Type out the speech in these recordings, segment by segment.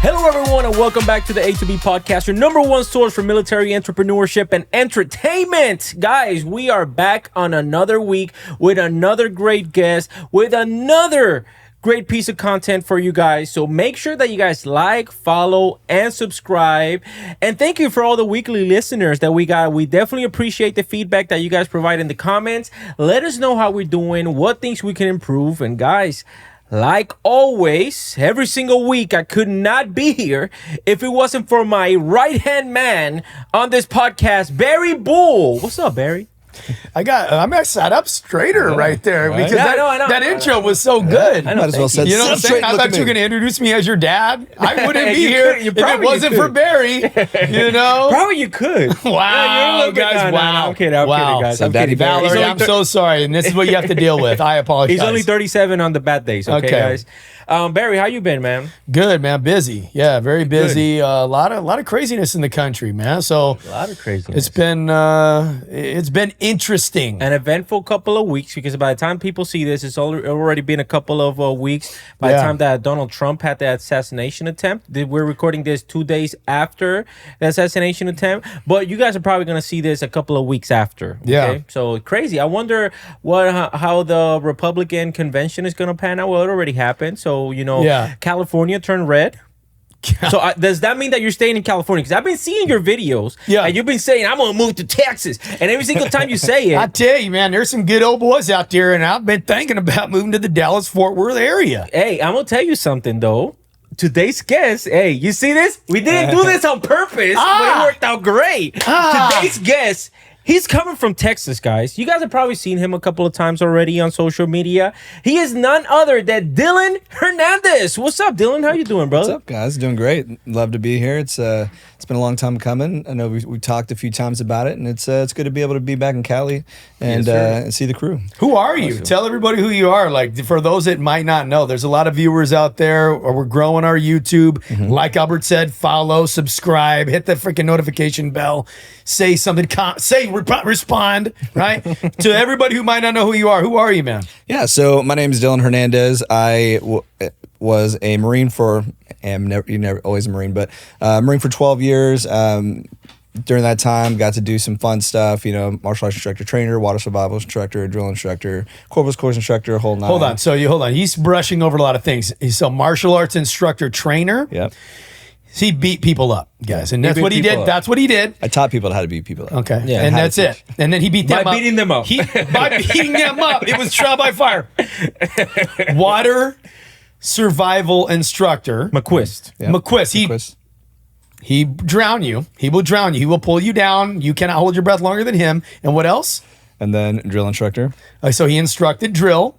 Hello, everyone, and welcome back to the A2B podcast, your number one source for military entrepreneurship and entertainment. Guys, we are back on another week with another great guest, with another great piece of content for you guys. So make sure that you guys like, follow, and subscribe. And thank you for all the weekly listeners that we got. We definitely appreciate the feedback that you guys provide in the comments. Let us know how we're doing, what things we can improve. And guys, like always, every single week, I could not be here if it wasn't for my right-hand man on this podcast, Barry Bull. What's up, Barry? I sat up straighter right there because I know. that intro was so good. I know. Might as well said, You know what I'm saying? I thought you were going to introduce me as your dad. I wouldn't be here if it wasn't for Barry. You know? Probably you could. Wow, guys. Wow. I'm kidding, guys. I'm kidding. Valerie, I'm so sorry. And this is what you have to deal with. I apologize. He's only 37 on the bad days. Okay, guys. Barry, how you been, man? Good, man. Busy. Yeah, very busy. A lot of craziness in the country, man. So A lot of craziness. it's been interesting. An eventful couple of weeks, because by the time people see this, it's already been a couple of weeks. By the time that Donald Trump had the assassination attempt, we're recording this 2 days after the assassination attempt. But you guys are probably going to see this a couple of weeks after. Okay? Yeah. So crazy. I wonder how the Republican convention is going to pan out. Well, it already happened. So, California turned red. So does that mean that you're staying in California? Because I've been seeing your videos, and you've been saying, I'm going to move to Texas. And every single time you say it. I tell you, man, there's some good old boys out there, and I've been thinking about moving to the Dallas-Fort Worth area. Hey, I'm going to tell you something, though. Today's guest, hey, you see this? We didn't do this on purpose, but it worked out great. Today's guest, he's coming from Texas, guys. You guys have probably seen him a couple of times already on social media. He is none other than Dylan Hernandez. What's up, Dylan? How you doing, brother? What's up, guys? Doing great. Love to be here. It's been a long time coming. I know we talked a few times about it, and it's good to be able to be back in Cali and see the crew. Who are you? Awesome. Tell everybody who you are. Like, for those that might not know, there's a lot of viewers out there. Or we're growing our YouTube. Mm-hmm. Like Albert said, follow, subscribe, hit the freaking notification bell, say something, respond, right? To everybody who might not know who you are. Who are you, man? Yeah, so my name is Dylan Hernandez. I was a Marine you're never always a Marine, but Marine for 12 years. During that time, got to do some fun stuff, martial arts instructor, trainer, water survival instructor, drill instructor, corporals course instructor, whole nine. Hold on. He's brushing over a lot of things. He's a martial arts instructor, trainer. Yep. He beat people up, guys, and that's what he did. That's what he did. I taught people how to beat people up. Okay, yeah, and that's it. And then he beat them up. By beating them up. By beating them up. It was trial by fire. Water survival instructor. McQuist. Yep. McQuist. He drown you. He will drown you. He will pull you down. You cannot hold your breath longer than him. And what else? And then drill instructor. So he instructed drill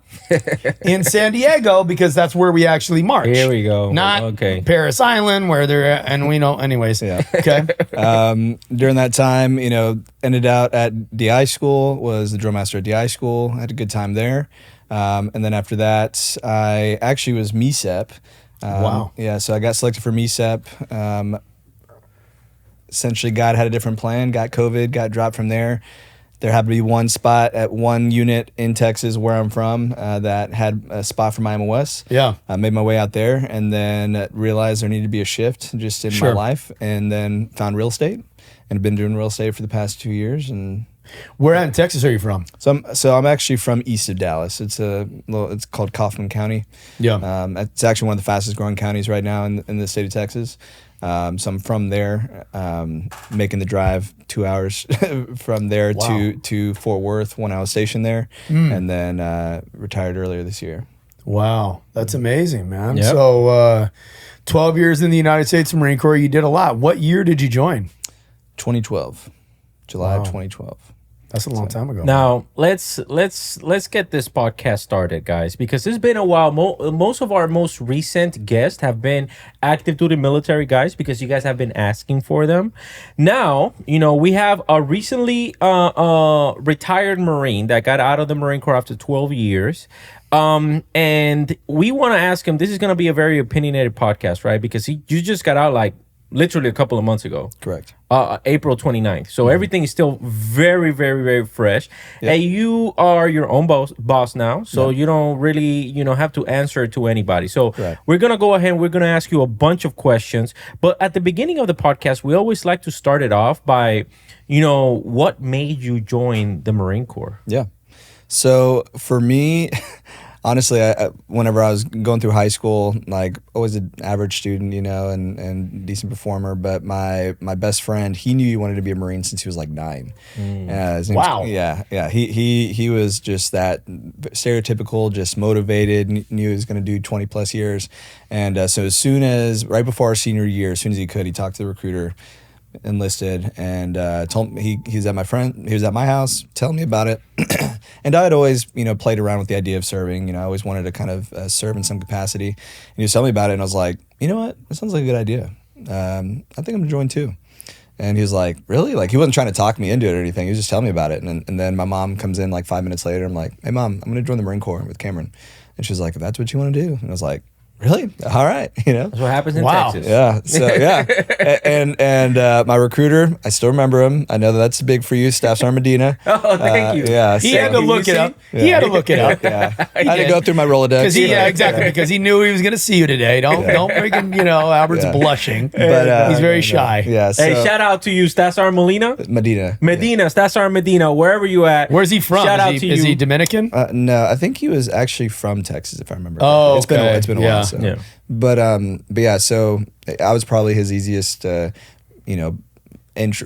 in San Diego because that's where we actually march. Here we go. Not Paris Island where they're at, and we know anyways. Yeah. Okay. During that time, ended out at DI school, was the drill master at DI school. Had a good time there. And then after that, I actually was MECEP. Wow. Yeah, so I got selected for MECEP. Essentially, God had a different plan, got COVID, got dropped from there. There happened to be one spot at one unit in Texas where I'm from that had a spot for Miami West. Yeah. I made my way out there and then realized there needed to be a shift just in my life, and then found real estate and have been doing real estate for the past 2 years. And where in Texas are you from? So I'm actually from east of Dallas. It's called Kaufman County. Yeah. It's actually one of the fastest growing counties right now in the state of Texas. So I'm from there, making the drive 2 hours from there to Fort Worth when I was stationed there, and then retired earlier this year. Wow, that's amazing, man. Yep. So 12 years in the United States Marine Corps, you did a lot. What year did you join? 2012, July of 2012. That's a long time ago. Now let's get this podcast started, guys, because it's been a while. Most of our most recent guests have been active duty military guys because you guys have been asking for them. Now, we have a recently retired Marine that got out of the Marine Corps after 12 years. And we want to ask him, this is going to be a very opinionated podcast, right? Because you just got out like literally a couple of months ago. Correct. April 29th. So everything is still very, very, very fresh. Yep. And you are your own boss now. So you don't really, have to answer to anybody. So Correct. we're going to go ahead and we're going to ask you a bunch of questions. But at the beginning of the podcast, we always like to start it off by, what made you join the Marine Corps? Yeah. So for me, honestly, whenever I was going through high school, like always an average student, and decent performer. But my best friend, he knew he wanted to be a Marine since he was like 9. His name's- Wow. Yeah. He was just that stereotypical, just motivated, knew he was going to do 20 plus years. And so right before our senior year, as soon as he could, he talked to the recruiter, enlisted, and told me he was at my house telling me about it. And I had always played around with the idea of serving. I always wanted to kind of serve in some capacity, and he was telling me about it, and I was like, you know what, that sounds like a good idea. I think I'm gonna join too. And he was like, really? Like, he wasn't trying to talk me into it or anything. He was just telling me about it. And then my mom comes in like 5 minutes later. I'm like, hey mom, I'm gonna join the Marine Corps with Cameron. And she was like, if that's what you want to do. And I was like, really? All right. That's what happens in Wow. Texas. Yeah. So and my recruiter, I still remember him. I know that's big for you, Staff Sergeant Medina. Oh, thank you. Yeah. He had to look it up. Yeah. He had to look it up. Yeah. I had to go through my Rolodex. Exactly, because he knew he was going to see you today. Don't freaking, Albert's Yeah. blushing, But he's very shy. Yeah. So, Hey, shout out to you, Staff Sergeant Molina. Medina. Staff Sergeant Medina, wherever you at. Where's he from? Shout out is to he, is you. he Dominican? No, I think he was actually from Texas, if I remember. Oh, It's been okay. it's been a Yeah. while. So. Yeah. But yeah, so I was probably his easiest,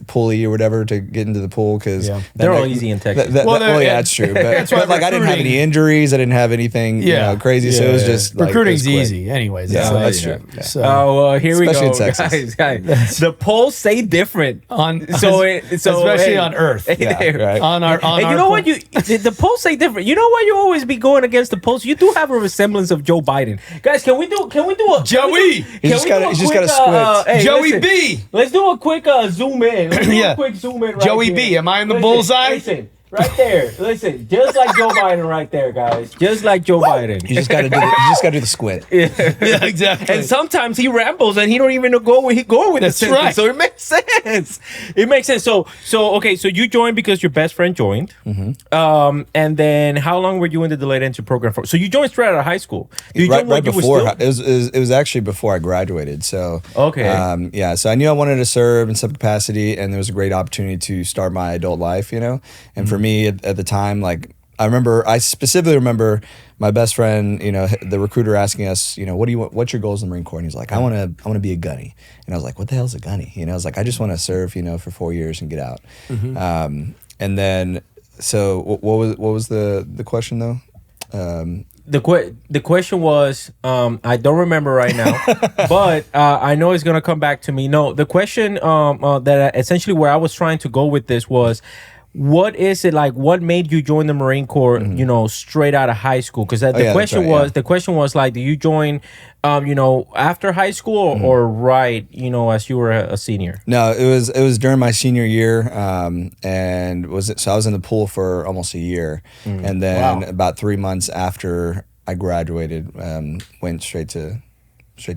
pulley or whatever to get into the pool because Yeah. They're all easy in Texas. Well, yeah, that's true. But, that's why but like I didn't have any recruiting- injuries. I didn't have anything crazy. So it was just like, recruiting's it was quick. easy, anyways. Yeah, So, that's true. Yeah. So, Oh, well, here Especially we go, in Texas. guys. The polls say different. especially on Earth. Yeah, right. On our And you know what? The polls say different. You know why you always be going against the polls? You do have a resemblance of Joe Biden, guys. Can we do a Joey! He's just gotta squint. hey, Joey listen, B. Let's do a quick zoom in. Let's do Yeah. a quick zoom in. Right Joey here. B, am I in the Listen, bullseye? Listen, right there. Listen, just like Joe Biden, right there, guys. Just like Joe Biden. You just got to do the squint. Yeah, exactly. And sometimes he rambles and he don't even go where he going with That's the sentence. right. So it makes sense. It makes sense. So okay. So you joined because your best friend joined. And then how long were you in the delayed entry program for? So you joined straight out of high school. Did you join when Right you were before still- it was actually before I graduated. So Okay. yeah. So I knew I wanted to serve in some capacity, and there was a great opportunity to start my adult life. And for me at the time, like I specifically remember my best friend, the recruiter asking us, what do you want? What's your goals in the Marine Corps? And he's like, I want to be a gunny. And I was like, what the hell is a gunny? I was like, I just want to serve, for 4 years and get out. And then, so what was the question though? The question was, I don't remember right now, but I know it's gonna come back to me. No, the question that essentially where I was trying to go with this was, what is it like? What made you join the Marine Corps? Straight out of high school? Because the question was like, do you join, after high school or right, as you were a senior? No, it was during my senior year, and so I was in the pool for almost a year, and then about 3 months after I graduated, went straight to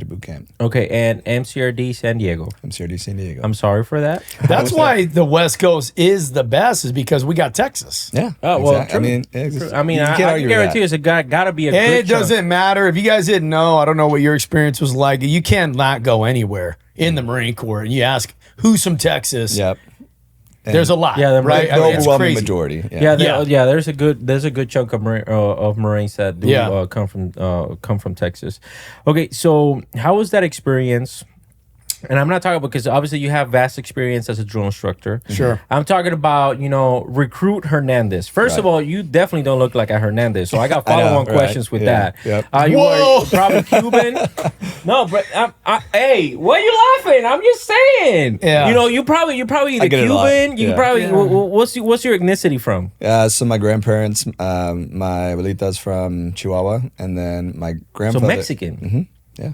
boot camp. Okay, and MCRD San Diego. MCRD San Diego. I'm sorry for that. That's why the West Coast is the best, is because we got Texas. Yeah. Oh, well, exactly. true. I mean, I can guarantee it's gotta be a And good it doesn't matter. If you guys didn't know, I don't know what your experience was like. You cannot go anywhere in the Marine Corps. And you ask, who's from Texas? Yep. There's a lot. Yeah, right? The I mean, it's overwhelming crazy. majority. Yeah, there's a good chunk of Marines that do come from Texas. Okay, so how was that experience? And I'm not talking about, because obviously you have vast experience as a drill instructor. Sure. I'm talking about, recruit Hernandez. First of all, you definitely don't look like a Hernandez. So I got follow-on questions with that. Yep. You Whoa! were probably Cuban. No, but hey, what are you laughing? I'm just saying. Yeah. You probably either I get it a lot. Cuban. You Yeah. probably Yeah. what's your ethnicity from? So my grandparents, my abuelita's from Chihuahua, and then my grandfather. So Mexican. Yeah.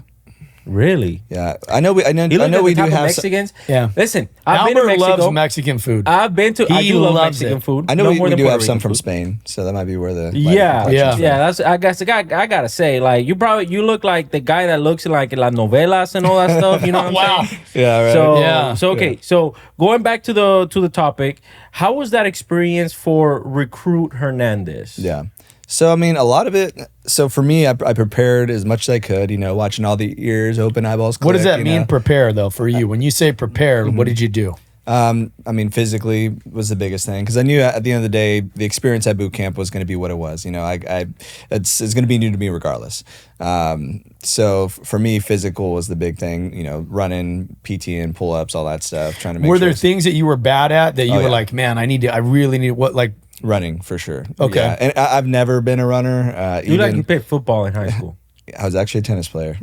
Really? Yeah, I know. I know. You look I know at we the do type of have. Mexicans. Yeah. Listen, I've been to Albert Mexico. loves Mexican food. I've been to. I He do love loves Mexican it. food. I know no we more than do Puerto have some Rican from food. Spain, so that might be where the Yeah, Yeah. That's. I guess I gotta say, like you look like the guy that looks like la novelas and all that stuff. You know what I'm Wow. saying? Yeah, right. So Yeah. okay. So going back to the topic, how was that experience for Recruit Hernandez? Yeah. So I mean, a lot of it. So for me, I prepared as much as I could. You know, watching all the ears open, eyeballs. What does click, that you mean, know? prepare, though, for you? When you say prepare, what did you do? I mean, physically was the biggest thing because I knew at the end of the day, the experience at boot camp was going to be what it was. You know, it's going to be new to me regardless. So for me, physical was the big thing. You know, running, PT, and pull ups, all that stuff. Trying to make. Were sure there things that you were bad at that you were yeah. like, man, I really need what, like, running for sure? Okay. Yeah. And I've never been a runner. You like even, you played football in high school. I was actually a tennis player.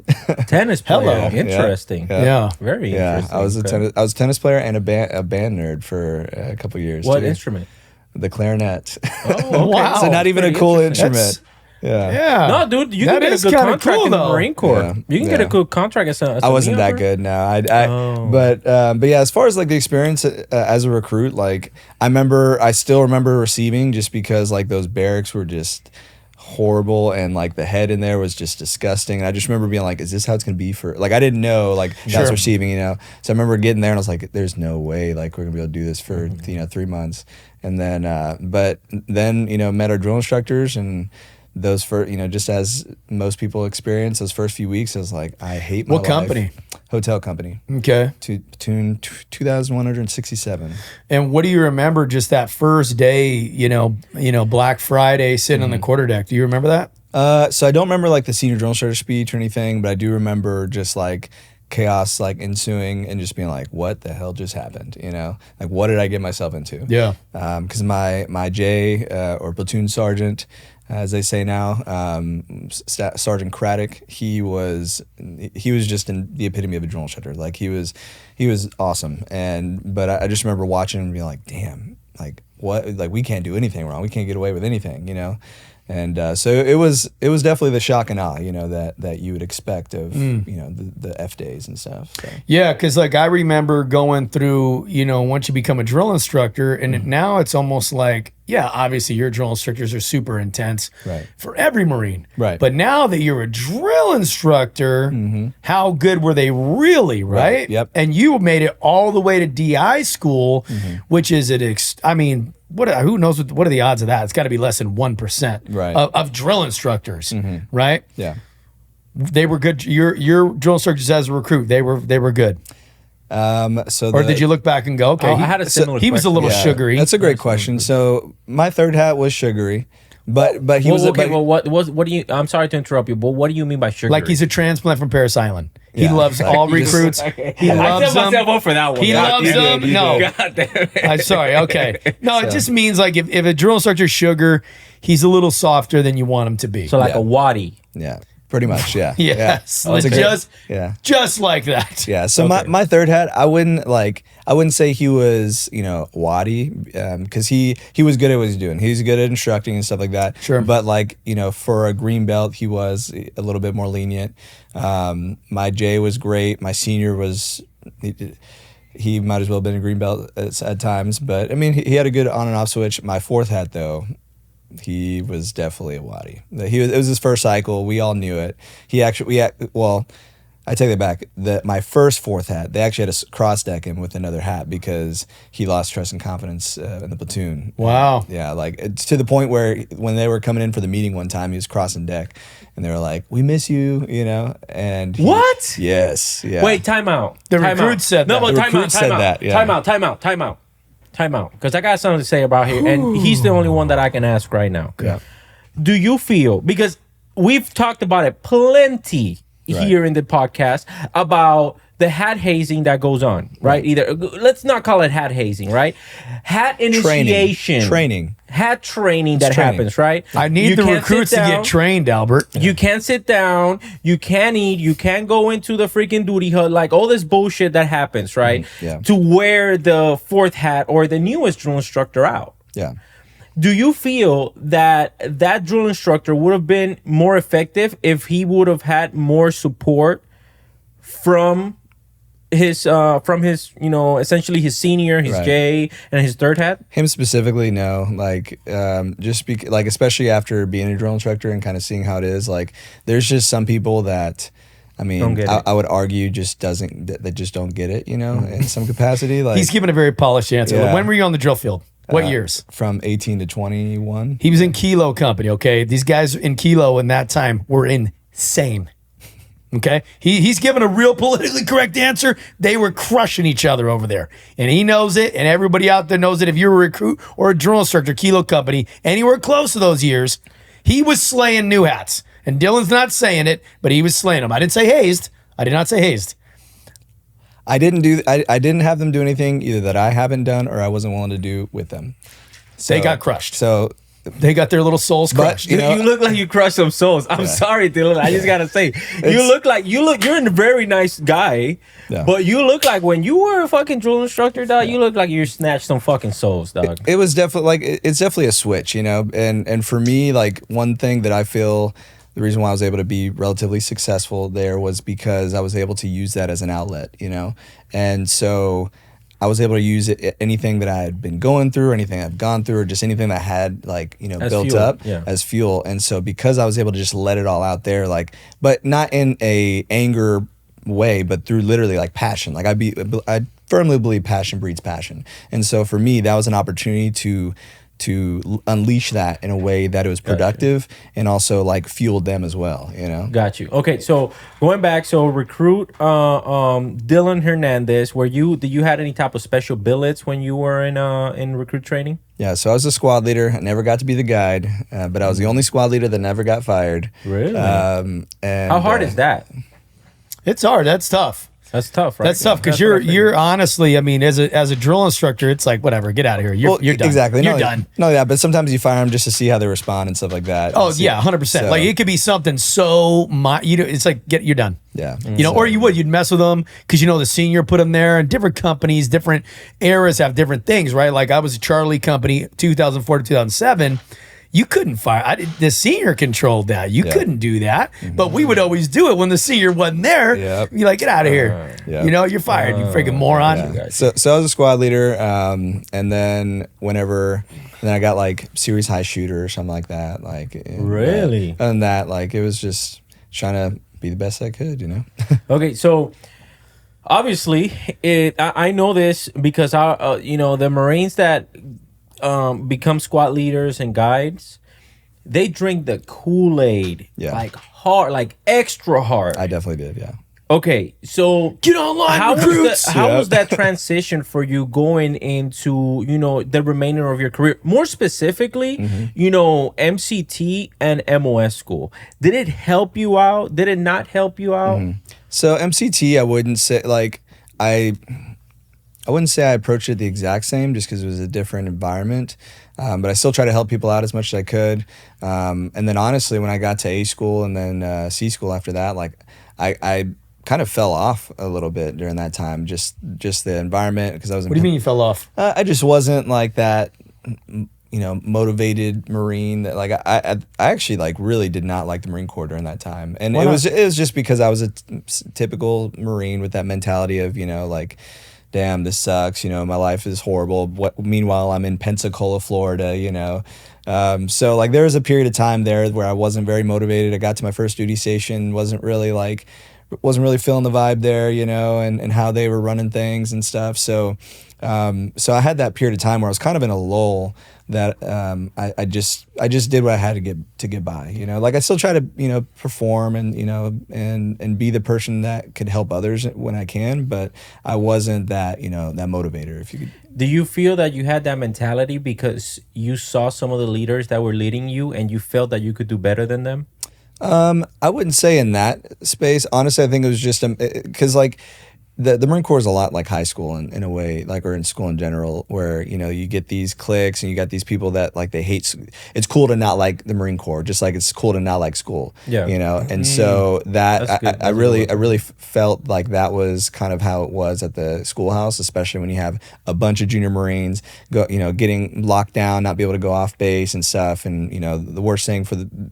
Tennis player. Hello. Interesting. yeah. Very Yeah, interesting. I was Okay. I was a tennis player and a band nerd for a couple years. What too. instrument? The clarinet. Oh, okay. Wow. So not even a Pretty cool interesting. instrument. Yeah. Yeah. No, dude, you That can get a is good kinda contract cool, in the though. Marine Corps. Yeah. You can get a Yeah. good contract as a I wasn't that member. good. No, Oh. but yeah, as far as like the experience as a recruit, like I still remember receiving just because like those barracks were just horrible and like the head in there was just disgusting. And I just remember being like, is this how it's gonna be for like I didn't know like Sure. that's receiving, you know. So I remember getting there and I was like, there's no way like we're gonna be able to do this for 3 months. And then but then, you know, met our drill instructors and those first, you know, just as most people experience those first few weeks, I was like, I hate my What life. company? Hotel company. Okay. Tune 2,167. And what do you remember just that first day, you know, Black Friday sitting on the quarterdeck? Do you remember that? So I don't remember like the senior drill instructor speech or anything, but I do remember just like chaos like ensuing and just being like, what the hell just happened? You know, like what did I get myself into? Yeah. Because my J or platoon sergeant, as they say now, Sergeant Craddock, he was just the epitome of a drill instructor. Like he was awesome. But I just remember watching him and being like, damn, like what? Like we can't do anything wrong. We can't get away with anything, you know. And so it was definitely the shock and awe, you know, that you would expect of you know the F days and stuff. So. Yeah, because like I remember going through, you know, once you become a drill instructor, and now it's almost like, yeah, obviously your drill instructors are super intense Right. for every Marine. Right. But now that you're a drill instructor, how good were they really, right? Yep. And you made it all the way to DI school, which is I mean, who knows what are the odds of that? It's got to be less than 1% Right. of drill instructors, right? Yeah. They were good. Your drill instructors as a recruit, they were good. Or did you look back and go, okay, I had a similar he was a little Yeah, sugary. That's a great question. So my third hat was sugary, but he was okay. but- Well, what do you? I'm sorry to interrupt you, but what do you mean by sugar? Like he's a transplant from Paris Island. He Yeah. loves all recruits. He I loves set myself them. up for that one. He God loves damn them. it. No, God damn it. I'm sorry. Okay, no, it just means like if a drill instructor's sugar, he's a little softer than you want him to be. So like Yeah. a waddy. yeah, pretty much. Yeah. yes, Yeah. That's a great- yeah. just like that. Yeah. So my third hat, I wouldn't say he was, you know, waddy, because he was good at what he was doing. He was good at instructing and stuff like that. Sure. But like, you know, for a green belt, he was a little bit more lenient. My J was great. My senior was, he might as well have been a green belt at times. But I mean, he had a good on and off switch. My fourth hat though, he was definitely a waddy. It was his first cycle. We all knew it. I take that back. My first fourth hat, they actually had to cross deck him with another hat because he lost trust and confidence in the platoon. Wow. Yeah, like it's to the point where when they were coming in for the meeting one time, he was crossing deck, and they were like, "We miss you," you know. And What? Yes. Yeah. Wait, time out. The Time recruit out. said no, that. but The time recruit out. said Time out. that, yeah. Time out. Because I got something to say about here, and he's the only one that I can ask right now. Yeah. Do you feel, because we've talked about it plenty here in the podcast about the hat hazing that goes on, right? Either let's not call it hat hazing, right? Hat initiation, Training. hat training that training. happens, right? I need You the can't recruits sit to down. get trained, Albert. You can't sit down. You can't eat. You can't go into the freaking duty hut. Like all this bullshit that happens, right? Yeah. To wear the fourth hat or the newest drill instructor out. Yeah. Do you feel that that drill instructor would have been more effective if he would have had more support from his essentially his senior, his Right. J, and his third hat? Him specifically, no. Like, like especially after being a drill instructor and kind of seeing how it is. Like, there's just some people that, I Don't mean, get it. I would argue that just don't get it. In some capacity. Like, He's giving a very polished answer. Yeah. When were you on the drill field? What years? from 18 to 21. He was in Kilo Company, okay? These guys in Kilo in that time were insane. Okay? He's given a real politically correct answer. They were crushing each other over there. And he knows it, and everybody out there knows it. If you're a recruit or a drill instructor, Kilo Company, anywhere close to those years, he was slaying new hats. And Dylan's not saying it, but he was slaying them. I didn't say hazed. I did not say hazed. I didn't have them do anything either that I haven't done or I wasn't willing to do with them. They got crushed. So They got their little souls crushed. you know- You look like you crushed some souls. I'm sorry, Dylan. I just gotta say, you're a very nice guy, Yeah. but you look like when you were a fucking drill instructor, dog. You look like you snatched some fucking souls, dog. it was definitely like it's definitely a switch, and for me, like one thing that I feel the reason why I was able to be relatively successful there was because I was able to use that as an outlet, and so I was able to use anything that I had been going through, anything I've gone through, or just anything that had As built fuel, up yeah. as fuel. And so because I was able to just let it all out there, but not in a anger way, but through literally like passion. Like I firmly believe passion breeds passion. And so for me, that was an opportunity to unleash that in a way that it was productive and also like fueled them as well, Got you. Okay, so going back, recruit Dylan Hernandez. Did you had any type of special billets when you were in recruit training? Yeah, so I was a squad leader. I never got to be the guide, but I was the only squad leader that never got fired. Really? And How hard is that? It's hard. That's tough. That's tough, right? That's tough because That's what I figured. you're honestly, I mean, as a drill instructor, it's like whatever, get out of here. You're done. Exactly. You're No, done. No, yeah, but sometimes you fire them just to see how they respond and stuff like that. Oh And see- yeah, 100%. so, Like it could be something it's like you're done. yeah. Or you'd mess with them because the senior put them there, and different companies, different eras have different things, right? Like I was a Charlie company, 2004 to 2007. You couldn't fire. The senior controlled that. You couldn't do that. But we would always do it when the senior wasn't there. Yep. Be like, get out of here. Yep. You're fired. You freaking moron. Yeah. So I was a squad leader, and then I got like series high shooter or something like that. Really? Other than that, it was just trying to be the best I could, Okay, so obviously, I know this because the Marines that become squad leaders and guides, they drink the Kool-Aid like hard, like extra hard. I definitely did, yeah. Okay, so Get online, recruits. How was that transition for you going into the remainder of your career? More specifically, MCT and MOS school. Did it help you out? Did it not help you out? So MCT, I wouldn't say I wouldn't say I approached it the exact same just because it was a different environment. But I still try to help people out as much as I could. And then honestly, when I got to A school and then C school after that, I kind of fell off a little bit during that time. Just the environment because I was. What do you mean you fell off? I just wasn't like that, motivated Marine. That I actually really did not like the Marine Corps during that time, and it was just because I was a typical Marine with that mentality of damn, this sucks. My life is horrible. Meanwhile, I'm in Pensacola, Florida. So there was a period of time there where I wasn't very motivated. I got to my first duty station, wasn't really feeling the vibe there, and how they were running things and stuff. So I had that period of time where I was kind of in a lull that I just did what I had to get by. I still try to perform and and be the person that could help others when I can, but I wasn't that that motivator. If you could. Do you feel that you had that mentality because you saw some of the leaders that were leading you and you felt that you could do better than them? I wouldn't say in that space. Honestly, I think it was just because the Marine Corps is a lot like high school in a way, or in school in general, where you get these cliques and you got these people that they hate. It's cool to not like the Marine Corps, just like it's cool to not like school. Yeah. And so that I really felt like that was kind of how it was at the schoolhouse, especially when you have a bunch of junior Marines getting locked down, not be able to go off base and stuff, and the worst thing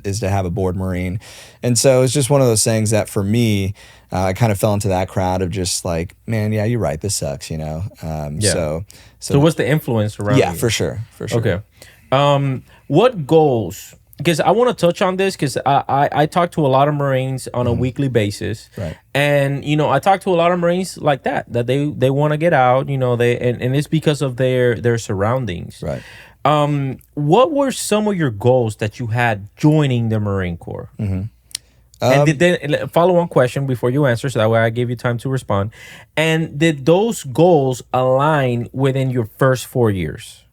is to have a bored Marine, and so it's just one of those things that for me. I kind of fell into that crowd of just like, man, yeah, you're right, this sucks, So what's the influence around yeah, you? for sure. Okay. What goals? Because I want to touch on this because I talk to a lot of Marines on a weekly basis. Right. And, I talk to a lot of Marines like that they want to get out, and it's because of their surroundings. Right. What were some of your goals that you had joining the Marine Corps? Mm-hmm. And then follow-on question before you answer, so that way I give you time to respond. And did those goals align within your first 4 years?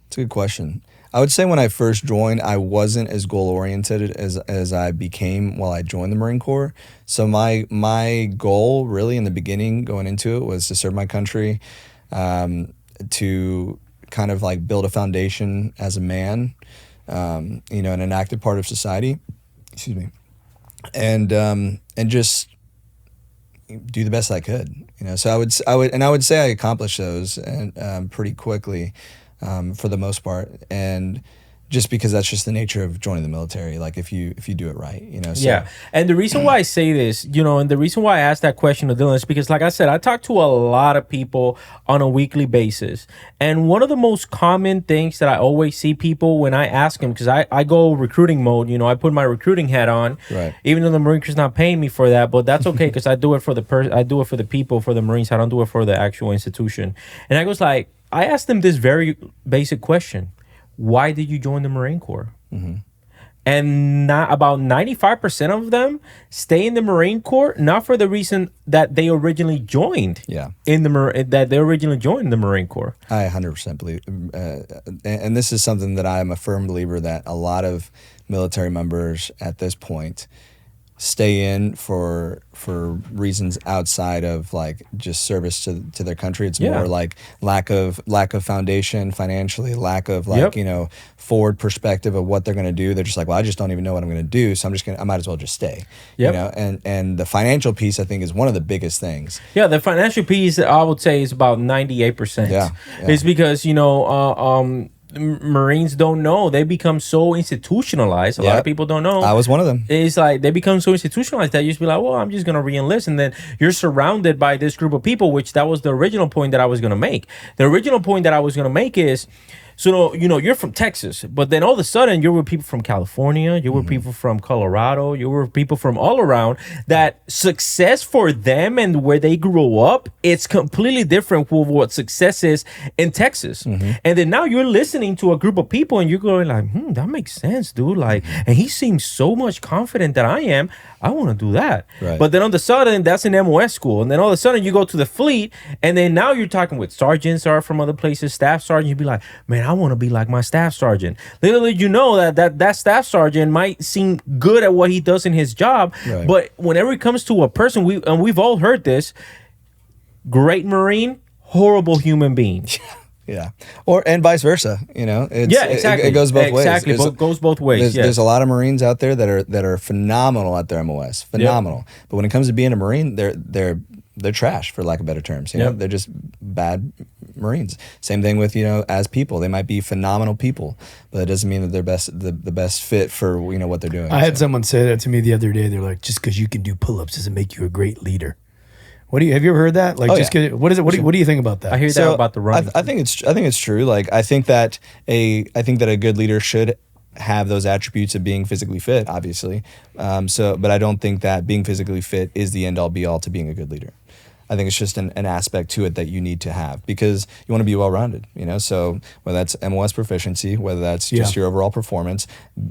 It's a good question. I would say when I first joined, I wasn't as goal-oriented as I became while I joined the Marine Corps. So my goal really in the beginning going into it was to serve my country, to kind of like build a foundation as a man, and an active part of society. Excuse me. And just do the best I could, So I would say I accomplished those and pretty quickly, for the most part, and just because that's just the nature of joining the military. Like if you do it right, So. Yeah, and the reason why I say this, and the reason why I asked that question to Dylan is because, like I said, I talk to a lot of people on a weekly basis, and one of the most common things that I always see people when I ask them, because I go recruiting mode, I put my recruiting hat on, right? Even though the Marine Corps not paying me for that, but that's okay because I do it for I do it for the people, for the Marines. I don't do it for the actual institution. And I asked them this very basic question. Why did you join the Marine Corps? Mm-hmm. And about 95% of them stay in the Marine Corps not for the reason that they originally joined. Yeah. That they originally joined the Marine Corps. I 100% believe, and this is something that I am a firm believer that a lot of military members at this point stay in for reasons outside of like just service to their country. It's more like lack of foundation financially, lack of forward perspective of what they're going to do. They're just like, well, I just don't even know what I'm going to do, so I might as well just stay. And the financial piece I think is one of the biggest things. Yeah, the financial piece I would say is about 98%. Yeah. It's because Marines don't know. They become so institutionalized. A lot of people don't know. I was one of them. It's like they become so institutionalized that you just be like, well, I'm just going to re-enlist. And then you're surrounded by this group of people, which that was the original point that I was going to make. The original point that I was going to make is, so, you're from Texas, but then all of a sudden you're with people from California, you're with people from Colorado, you're with people from all around, that success for them and where they grew up, it's completely different with what success is in Texas. And then now you're listening to a group of people and you're going like, that makes sense, dude. Like, and he seems so much confident that I am. I want to do that. Right. But then on the sudden, that's an MOS school. And then all of a sudden you go to the fleet and then now you're talking with sergeants or from other places, staff sergeant. You'd be like, man, I want to be like my staff sergeant. Literally, that staff sergeant might seem good at what he does in his job. Right. But whenever it comes to a person, we've all heard this, great Marine, horrible human being. Yeah, and vice versa. Exactly. It goes both ways. Exactly, it goes both ways. There's a lot of Marines out there that are phenomenal at their MOS, phenomenal. Yep. But when it comes to being a Marine, they're trash, for lack of better terms. They're just bad Marines. Same thing with as people, they might be phenomenal people, but it doesn't mean that they're the best fit for what they're doing. I had someone say that to me the other day. They're like, just because you can do pull-ups doesn't make you a great leader. Have you ever heard that? Like, what is it? What do you think about that? I hear that about the run. I think it's true. Like, I think that a good leader should have those attributes of being physically fit, obviously. But I don't think that being physically fit is the end all be all to being a good leader. I think it's just an aspect to it that you need to have because you want to be well-rounded, So whether that's MOS proficiency, whether that's just your overall performance,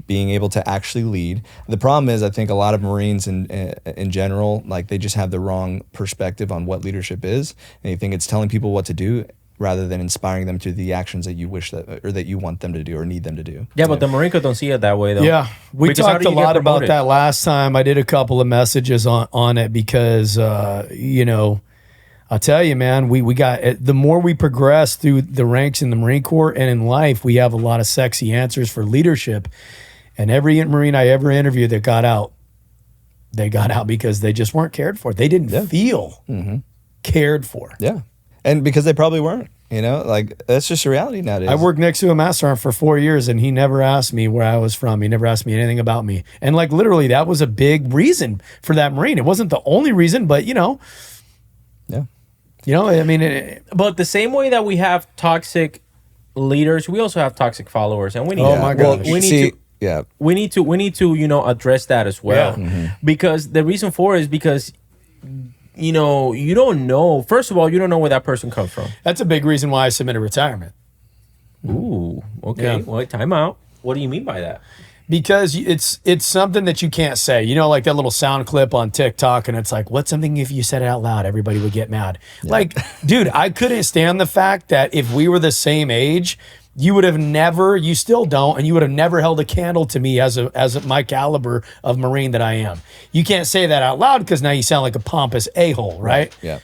being able to actually lead. The problem is I think a lot of Marines in general, like they just have the wrong perspective on what leadership is. And they think it's telling people what to do rather than inspiring them to the actions that you wish that you want them to do or need them to do. Yeah, but the Marine Corps don't see it that way though. Yeah, we talked a lot about that last time. I did a couple of messages on it because I'll tell you, man, we got the more we progress through the ranks in the Marine Corps and in life, we have a lot of sexy answers for leadership. And every Marine I ever interviewed that got out, they got out because they just weren't cared for. They didn't feel cared for. Yeah. And because they probably weren't. You know, like that's just a reality nowadays. I worked next to a master sergeant for 4 years, and he never asked me where I was from. He never asked me anything about me. And like literally, that was a big reason for that Marine. It wasn't the only reason, but Yeah. I mean, But the same way that we have toxic leaders, we also have toxic followers, and we need. Oh my gosh. we need See, to. yeah. We need to address that as well, Yeah. because the reason for it is because you don't know. First of all, you don't know where that person comes from. that's a big reason why I submitted retirement. Ooh, okay. Yeah. Well, time out. What do you mean by that? Because it's something that you can't say. You know, like that little sound clip on TikTok, and it's like, what's something if you said it out loud, everybody would get mad. Like, dude, I couldn't stand the fact that if we were the same age, you would have never, you still don't, and you would have never held a candle to me as my caliber of Marine that I am. You can't say that out loud because now you sound like a pompous a-hole, right? Yeah.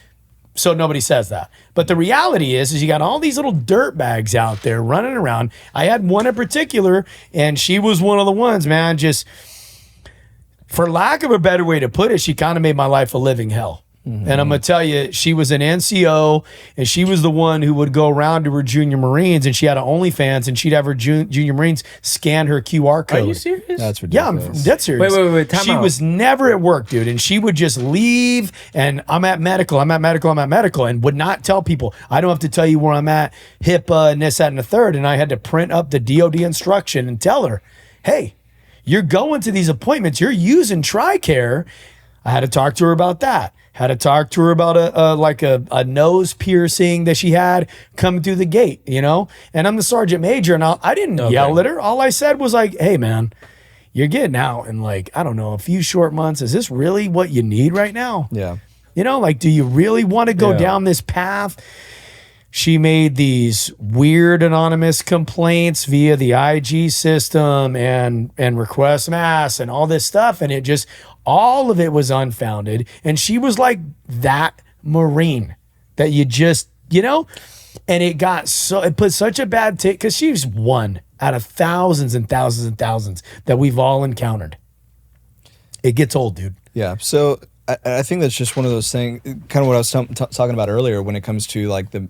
So nobody says that. But the reality is you got all these little dirt bags out there running around. I had one in particular, and she was one of the ones, man, just for lack of a better way to put it, she kind of made my life a living hell. And I'm going to tell you, she was an NCO, and she was the one who would go around to her junior Marines, and she had an OnlyFans, and she'd have her junior Marines scan her QR code. Are you serious? That's Yeah, ridiculous. I'm dead serious. Wait, time She out. was never at work, dude. And she would just leave and I'm at medical, and would not tell people. I don't have to tell you where I'm at, HIPAA and this, that, and the third. And I had to print up the DOD instruction and tell her, hey, you're going to these appointments, you're using TRICARE. I had to talk to her about that. Had to talk to her about a nose piercing that she had coming through the gate, you know? And I'm the sergeant major, and I didn't yell at her. All I said was like, hey, man, you're getting out in like, I don't know, a few short months. Is this really what you need right now? Yeah. You know, like, do you really want to go down this path? She made these weird anonymous complaints via the IG system and request mass and all this stuff. And it just, all of it was unfounded. And she was like that Marine that you just, and it put such a bad take because she's one out of thousands and thousands and thousands that we've all encountered. It gets old, dude. Yeah. So I think that's just one of those things, kind of what I was talking about earlier when it comes to like the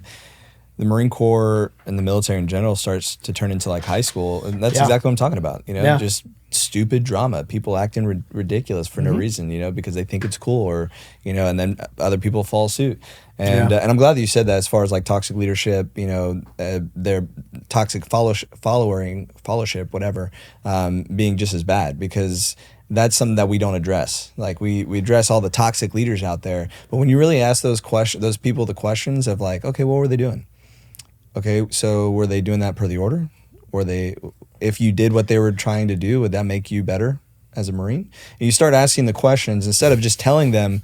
Marine Corps and the military in general starts to turn into like high school. And that's exactly what I'm talking about. Just stupid drama, people acting ridiculous for no reason, because they think it's cool or, and then other people follow suit. And and I'm glad that you said that as far as like toxic leadership, their toxic followership, whatever, being just as bad because that's something that we don't address. Like we address all the toxic leaders out there, but when you really ask those people the questions of like, okay, what were they doing? Okay, so were they doing that per the order? If you did what they were trying to do, would that make you better as a Marine? And you start asking the questions instead of just telling them,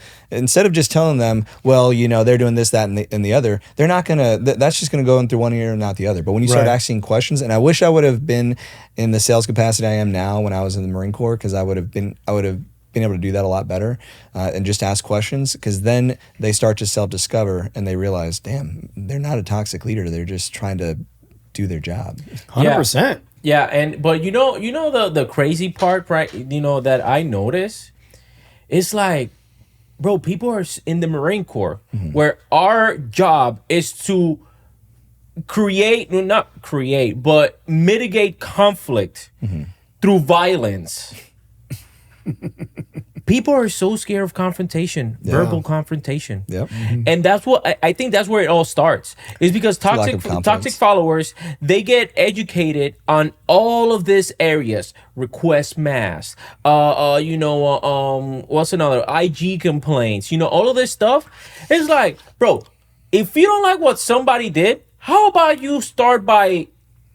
well, they're doing this, that, and the other. They're not gonna. That's just gonna go in through one ear and not the other. But when you start asking questions, and I wish I would have been in the sales capacity I am now when I was in the Marine Corps, because I would have been able to do that a lot better and just ask questions, because then they start to self-discover and they realize, damn, they're not a toxic leader. They're just trying to do their job. 100%. Yeah, but the crazy part, right? That I notice, it's like, bro, people are in the Marine Corps where our job is to mitigate conflict through violence. People are so scared of confrontation, verbal confrontation. Yep. And that's what I think that's where it all starts. Is because toxic followers, they get educated on all of these areas. Request mass, what's another? IG complaints, all of this stuff. It's like, bro, if you don't like what somebody did, how about you start by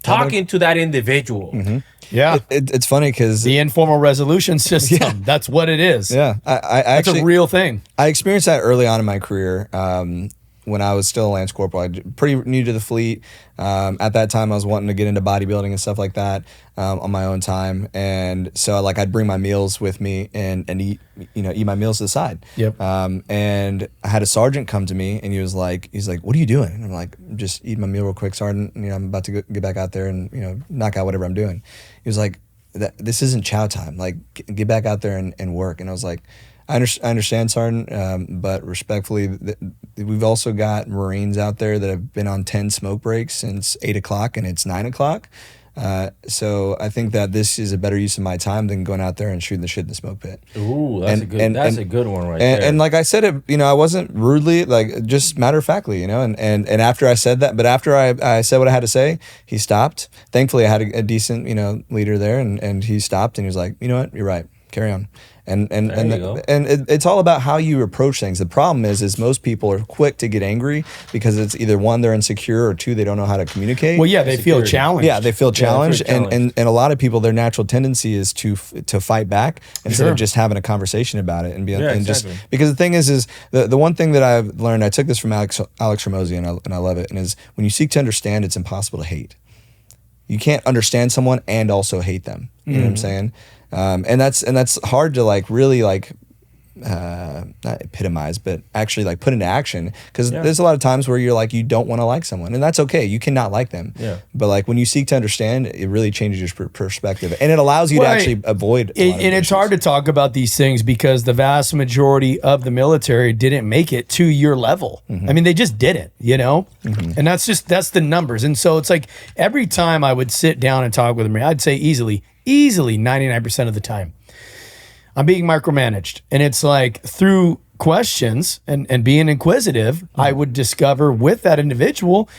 talking to that individual? Yeah. It's funny because the informal resolution system, that's what it is. Yeah. I That's actually, a real thing. I experienced that early on in my career when I was still a Lance Corporal. I was pretty new to the fleet. At that time, I was wanting to get into bodybuilding and stuff like that on my own time. And so I'd bring my meals with me and eat my meals to the side. Yep. And I had a sergeant come to me and he's like, what are you doing? And I'm like, I'm just eating my meal real quick, Sergeant. I'm about to get back out there and, knock out whatever I'm doing. He was like, this isn't chow time. Like, get back out there and work. And I was like, I understand, Sergeant, but respectfully, we've also got Marines out there that have been on 10 smoke breaks since 8 o'clock, and it's 9 o'clock. So I think that this is a better use of my time than going out there and shooting the shit in the smoke pit. Ooh, that's a good one right there. And like I said, I wasn't rudely, like just matter of factly, and after I said that, but after I said what I had to say, he stopped. Thankfully, I had a decent, leader there, and he stopped and he was like, you know what, you're right, carry on. And it's all about how you approach things. The problem is most people are quick to get angry because it's either one, they're insecure, or two, they don't know how to communicate. Well, yeah, they feel challenged. Yeah, they feel challenged, and a lot of people, their natural tendency is to fight back instead of just having a conversation about it and being just because the thing is the one thing that I've learned, I took this from Alex Ramosi, and I love it, and is when you seek to understand, it's impossible to hate. You can't understand someone and also hate them. You know what I'm saying? And that's hard to really not epitomize, but actually put into action, because there's a lot of times where you're you don't want to like someone, and that's okay. You cannot like them. Yeah. But when you seek to understand, it really changes your perspective, and it allows you to actually avoid. And it's hard to talk about these things because the vast majority of the military didn't make it to your level. Mm-hmm. I mean, they just didn't, mm-hmm. And that's the numbers. And so it's every time I would sit down and talk with them, I'd say easily 99% of the time, I'm being micromanaged. And it's through questions and being inquisitive, I would discover with that individual,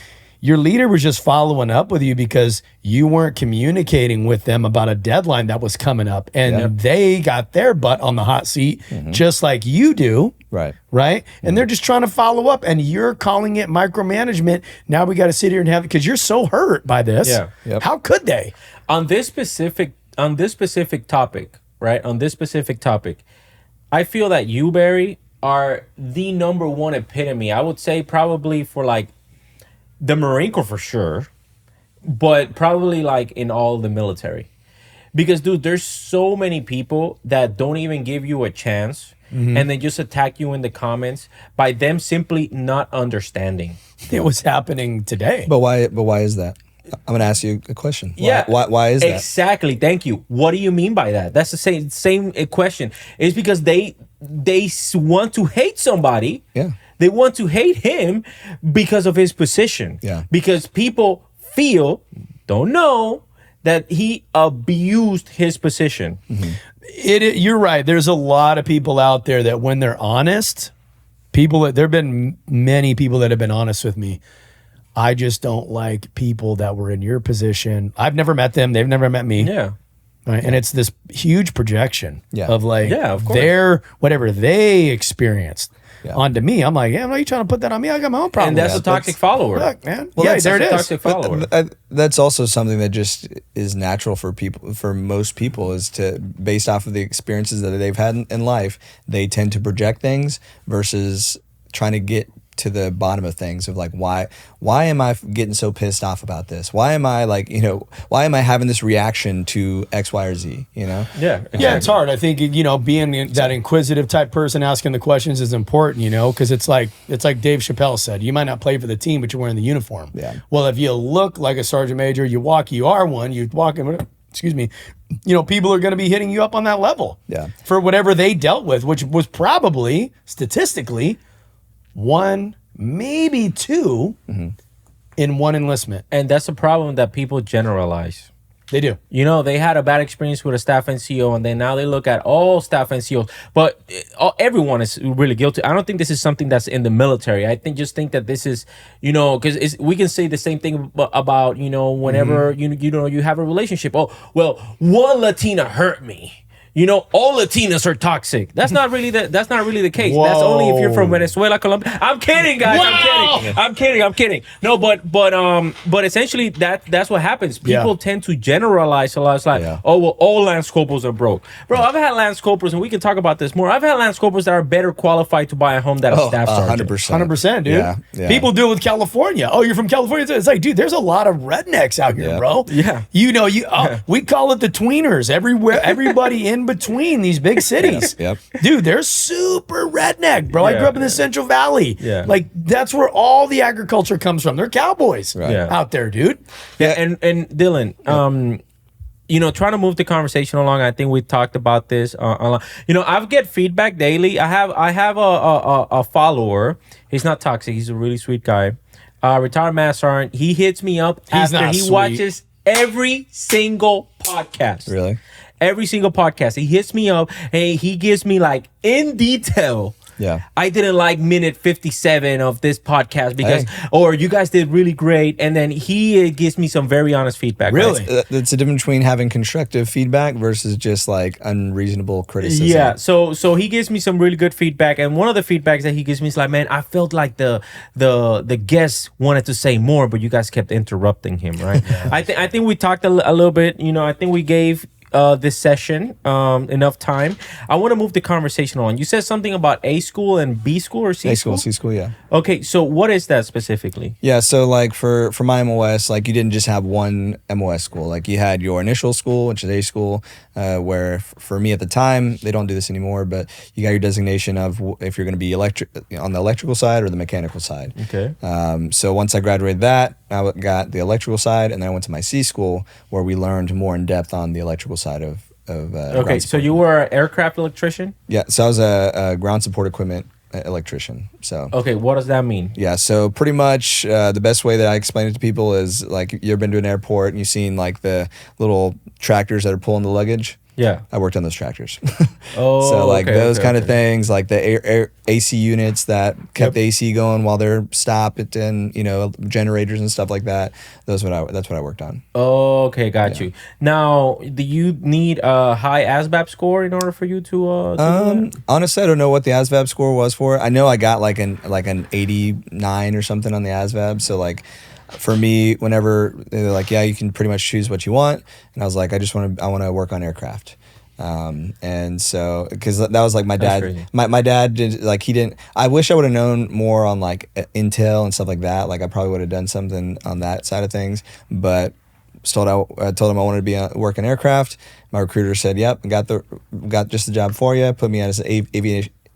your leader was just following up with you because you weren't communicating with them about a deadline that was coming up. And they got their butt on the hot seat just like you do. Right. Right. And they're just trying to follow up, and you're calling it micromanagement. Now we got to sit here and have it because you're so hurt by this. Yeah. Yep. How could they? On this specific topic, right? On this specific topic, I feel that you, Barry, are the number one epitome. I would say probably for the Marine Corps for sure, but probably in all the military. Because, dude, there's so many people that don't even give you a chance, and they just attack you in the comments by them simply not understanding. It was happening today. But why is that? I'm going to ask you a question. Why is that? Exactly. Thank you. What do you mean by that? That's the same question. It's because they want to hate somebody. Yeah. They want to hate him because of his position. Yeah. Because people don't know that he abused his position. Mm-hmm. You're right. There's a lot of people out there that when they're honest, there have been many people that have been honest with me. I just don't like people that were in your position. I've never met them. They've never met me. Yeah. Right. And it's this huge projection of of course. their whatever they experienced onto me. I'm like, I'm not trying to put that on me. I got my own problem. And that's a toxic follower. Look, man. Well, there it is. Toxic follower. That's also something that just is natural for most people, is to, based off of the experiences that they've had in life, they tend to project things versus trying to get to the bottom of things of why am I getting so pissed off about this? Why am I why am I having this reaction to X, Y, or Z? Yeah, exactly. Yeah, it's hard. I think being that inquisitive type person asking the questions is important, because it's like Dave Chappelle said, you might not play for the team, but you're wearing the uniform. Yeah. Well, if you look like a sergeant major, you are one, you walk in, excuse me, people are going to be hitting you up on that level. Yeah. For whatever they dealt with, which was probably statistically one, maybe two in one enlistment. And that's a problem that people generalize. They do. They had a bad experience with a staff NCO, and then now they look at all staff NCOs. But everyone is really guilty. I don't think this is something that's in the military. I think that this is, because we can say the same thing about, whenever, you have a relationship. Oh, well, one Latina hurt me. All Latinas are toxic. That's not really the case. Whoa. That's only if you're from Venezuela, Colombia. I'm kidding, guys. Wow. I'm kidding. No, but essentially that's what happens. People tend to generalize a lot. It's oh well, all Lance Corporals are broke. Bro, I've had Lance Corporals, and we can talk about this more. I've had Lance Corporals that are better qualified to buy a home than a staff sergeant. 100%, dude. Yeah. People do it with California. Oh, you're from California? It's dude, there's a lot of rednecks out here, bro. Yeah. We call it the tweeners. Everybody in between these big cities. Yep. Dude, they're super redneck, bro. I grew up in the Central Valley. Yeah. That's where all the agriculture comes from. They're cowboys out there, dude. Yeah. And Dylan, trying to move the conversation along. I think we talked about this. I get feedback daily. I have a follower. He's not toxic. He's a really sweet guy. Retired Mass Sergeant. He hits me up after he watches every single podcast. Really? Every single podcast. He hits me up and he gives me like in detail. Yeah. I didn't like minute 57 of this podcast because, or you guys did really great. And then he gives me some very honest feedback. Really? Right? It's a difference between having constructive feedback versus just like unreasonable criticism. Yeah. So he gives me some really good feedback. And one of the feedbacks that he gives me is like, man, I felt like the guest wanted to say more, but you guys kept interrupting him. Right. Yeah. I think we talked a little bit, I think we gave this session enough time. I want to move the conversation on. You said something about A school and B school or C A school? school, C school, yeah. Okay, so what is that specifically? Yeah, so like for my MOS, like you didn't just have one MOS school. Like you had your initial school, which is A school, where for me at the time, they don't do this anymore, but you got your designation of if you're going to be on the electrical side or the mechanical side. Okay. So once I graduated that, I got the electrical side, and then I went to my C school where we learned more in depth on the electrical side of okay, so you were an aircraft electrician? Yeah, so I was a ground support equipment electrician. So okay, what does that mean? yeah, so pretty much the best way that I explain it to people is like you ever been to an airport and you've seen like the little tractors that are pulling the luggage? Yeah, I worked on those tractors. Oh, so like okay, those kind of okay. things, like the air AC units that kept the AC going while they're stopped, and generators and stuff like that. That's what I worked on. Oh, okay, got you. Now, do you need a high ASVAB score in order for you to do that? Honestly, I don't know what the ASVAB score was for it. I know I got like an 89 or something on the ASVAB. So like, for me, whenever they're like, yeah, you can pretty much choose what you want, and I was like, I want to work on aircraft. And so because that was like my dad. My dad did like he didn't. I wish I would have known more on like Intel and stuff like that. Like I probably would have done something on that side of things, but. I told him I wanted to be working aircraft. My recruiter said, "Yep, got just the job for you." Put me on as an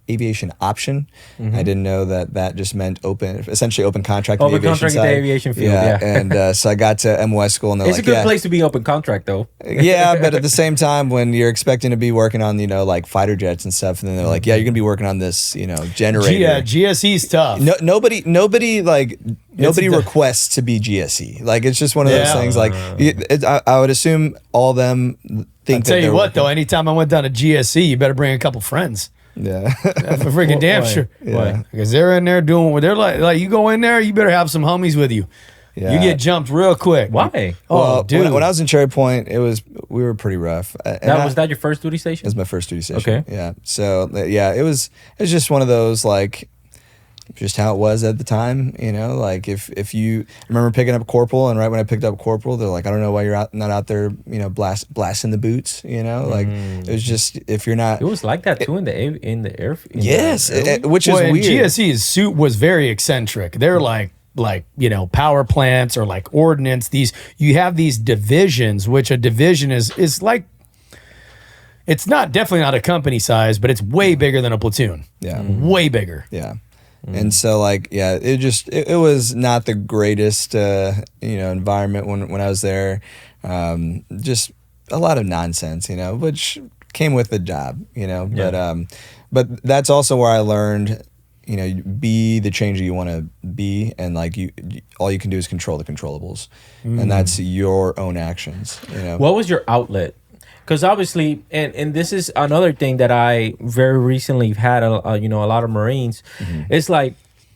aviation option. Mm-hmm. I didn't know that just meant essentially open contract. Open in the aviation contract in the aviation field. Yeah. And so I got to MOS school, and they're It's like, a good place to be open contract, though. Yeah, but at the same time, when you're expecting to be working on like fighter jets and stuff, and then they're like, yeah, you're gonna be working on this generator. Yeah, GSE's tough. Nobody requests to be GSE. Like it's just one of those things. Like I would assume all of them think. I'll tell you what, though, anytime I went down to GSE, you better bring a couple friends. Yeah, for freaking damn sure. Yeah. Because they're in there doing what they're like. You go in there, you better have some homies with you. Yeah. You get jumped real quick. Why? Well, dude, when I was in Cherry Point, we were pretty rough. Was that your first duty station? It was my first duty station. Okay. Yeah. So yeah, it was just one of those like. Just how it was at the time, like if you remember picking up corporal, and right when I picked up corporal, they're like, I don't know why you're not out there, blasting the boots, like it was just, if you're not. It was like that too in the air. Yes, which is weird. GSE's suit was very eccentric. They're like power plants or like ordnance. You have these divisions, which a division is like. It's definitely not a company size, but it's way bigger than a platoon. Yeah, way bigger. Yeah. And so like, yeah, it was not the greatest, environment when I was there. Just a lot of nonsense, which came with the job, but that's also where I learned, be the changer you want to be. And like all you can do is control the controllables, and that's your own actions, What was your outlet? Because obviously, and this is another thing that I very recently had, a lot of Marines. Mm-hmm. It's like,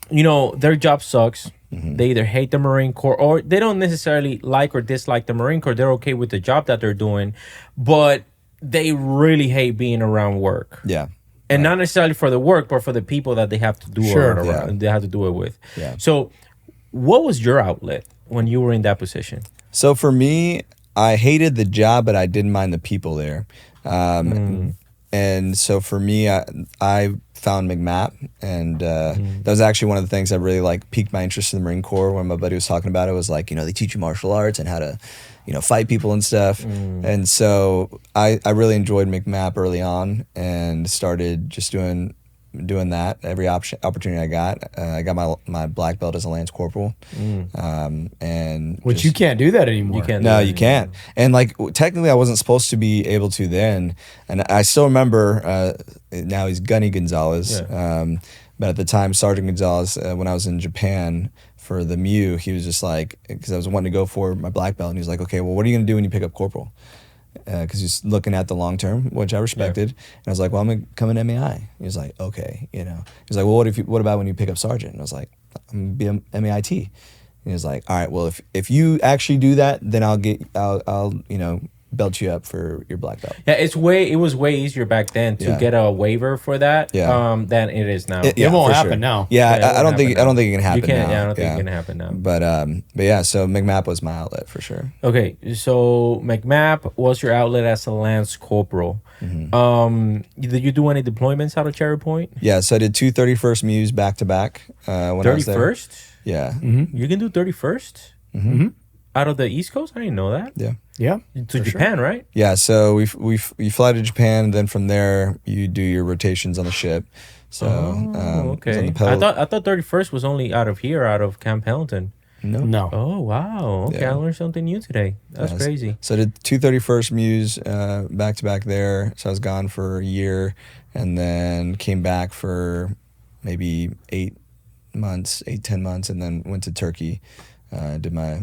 their job sucks. Mm-hmm. They either hate the Marine Corps or they don't necessarily like or dislike the Marine Corps. They're okay with the job that they're doing, but they really hate being around work. Yeah. And not necessarily for the work, but for the people that they have to do they have to do it with. Yeah. So what was your outlet when you were in that position? So for me, I hated the job, but I didn't mind the people there. And so for me, I found McMap, and that was actually one of the things that really like piqued my interest in the Marine Corps. When my buddy was talking about it, was like, they teach you martial arts and how to, fight people and stuff. And so I really enjoyed McMap early on, and started just doing doing that every opportunity I got. I got my black belt as a lance corporal, and Which you can't do that anymore. You can't. no, you can't. And like technically, I wasn't supposed to be able to then. And I still remember. Now he's Gunny Gonzalez. Yeah. But at the time, Sergeant Gonzalez, when I was in Japan for the MEU, he was just like, because I was wanting to go for my black belt, and he was like, okay, well, what are you going to do when you pick up corporal? Because he's looking at the long term, which I respected. And I was like, well, I'm going to come in MEI. He was like, okay, you know. He was like, well, what about when you pick up sergeant? And I was like, I'm going to be a MEIT. And he was like, all right, well, if you actually do that, then I'll you know, belt you up for your black belt. Yeah, it was way easier back then to get a waiver for that than it is now. It won't happen now. Yeah, I don't think it can happen now. Yeah, I don't think it can happen now. But yeah, so McMap was my outlet for sure. Okay, so McMap was your outlet as a lance corporal. Did you do any deployments out of Cherry Point? Yeah, so I did 2 31st MEUs back to back when I was there. 31st? Yeah. You can do 31st? Out of the East Coast? I didn't know that. Yeah. Yeah. To Japan, right? Yeah, so we fly to Japan, and then from there you do your rotations on the ship. So okay. I thought 31st was only out of here, out of Camp Pendleton. No. Oh wow. Okay, I learned something new today. That's crazy. So I did 2 31st MEUs back to back there. So I was gone for a year, and then came back for maybe 10 months, and then went to Turkey. Did my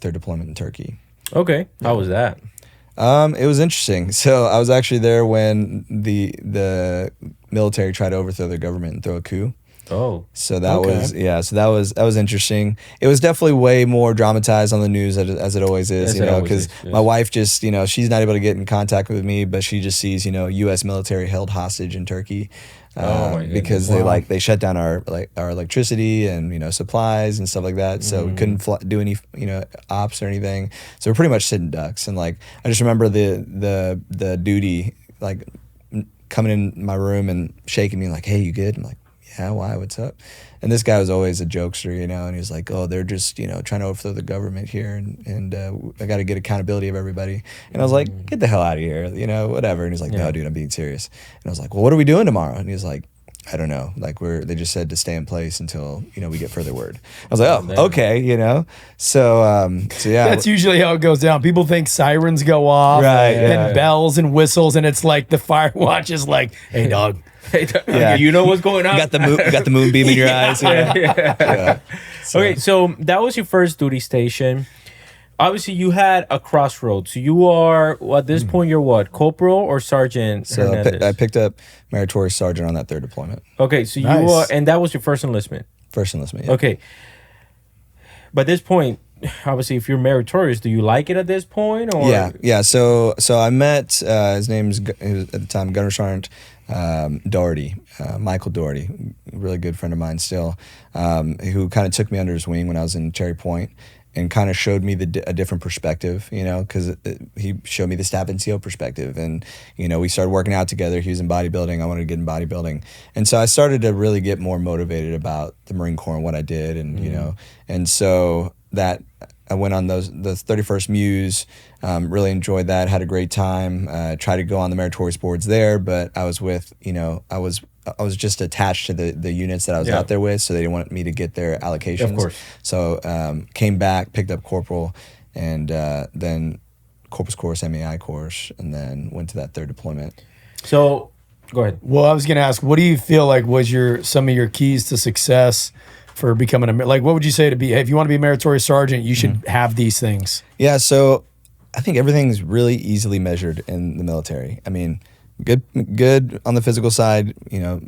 third deployment in Turkey. Okay, how was that? It was interesting. So I was actually there when the military tried to overthrow the government and throw a coup. Oh, so that was interesting. It was definitely way more dramatized on the news as it always is, you know, because my wife just, you know, she's not able to get in contact with me, but she just sees, you know, U.S. military held hostage in Turkey. Because they shut down our electricity and, you know, supplies and stuff like that. So we couldn't do any, you know, ops or anything. So we're pretty much sitting ducks. And like I just remember the duty like coming in my room and shaking me like, hey, you good? I'm like, yeah, why? What's up? And this guy was always a jokester, you know, and he was like, oh, they're just, you know, trying to overthrow the government here, and I got to get accountability of everybody. And I was like, get the hell out of here, you know, whatever. And he's like, no, dude, I'm being serious. And I was like, well, what are we doing tomorrow? And he was like, I don't know. Like they just said to stay in place until, you know, we get further word. I was like, oh, okay, you know. So yeah. That's usually how it goes down. People think sirens go off and bells and whistles, and it's like the fire watch is like, hey, dog. Yeah, you know what's going on. Got the moonbeam in your eyes. Yeah. Okay, so that was your first duty station. Obviously, you had a crossroads. So you are at this point. You're what, corporal or sergeant? So Hernandez? I picked up meritorious sergeant on that third deployment. Okay, so nice. you are, and that was your first enlistment. First enlistment. Yeah. Okay. By this point, obviously, if you're meritorious, do you like it at this point? Or? Yeah. So I met his name's at the time Gunner Sergeant Doherty, Michael Doherty, really good friend of mine still, who kind of took me under his wing when I was in Cherry Point and kind of showed me a different perspective, you know, because he showed me the staff NCO perspective, and you know, we started working out together. He was in bodybuilding, I wanted to get in bodybuilding, and so I started to really get more motivated about the Marine Corps and what I did, and you know, and so that I went on the 31st MEUs, really enjoyed that, had a great time, tried to go on the meritorious boards there, but I was with, you know, I was just attached to the units that I was out there with, so they didn't want me to get their allocations. Of course. So came back, picked up corporal, and then corpus course, MEI course, and then went to that third deployment. So go ahead. Well, I was going to ask, what do you feel like was some of your keys to success for becoming what would you say to be, hey, if you want to be a meritorious sergeant, you should have these things? Yeah, so I think everything's really easily measured in the military. I mean, good on the physical side, you know,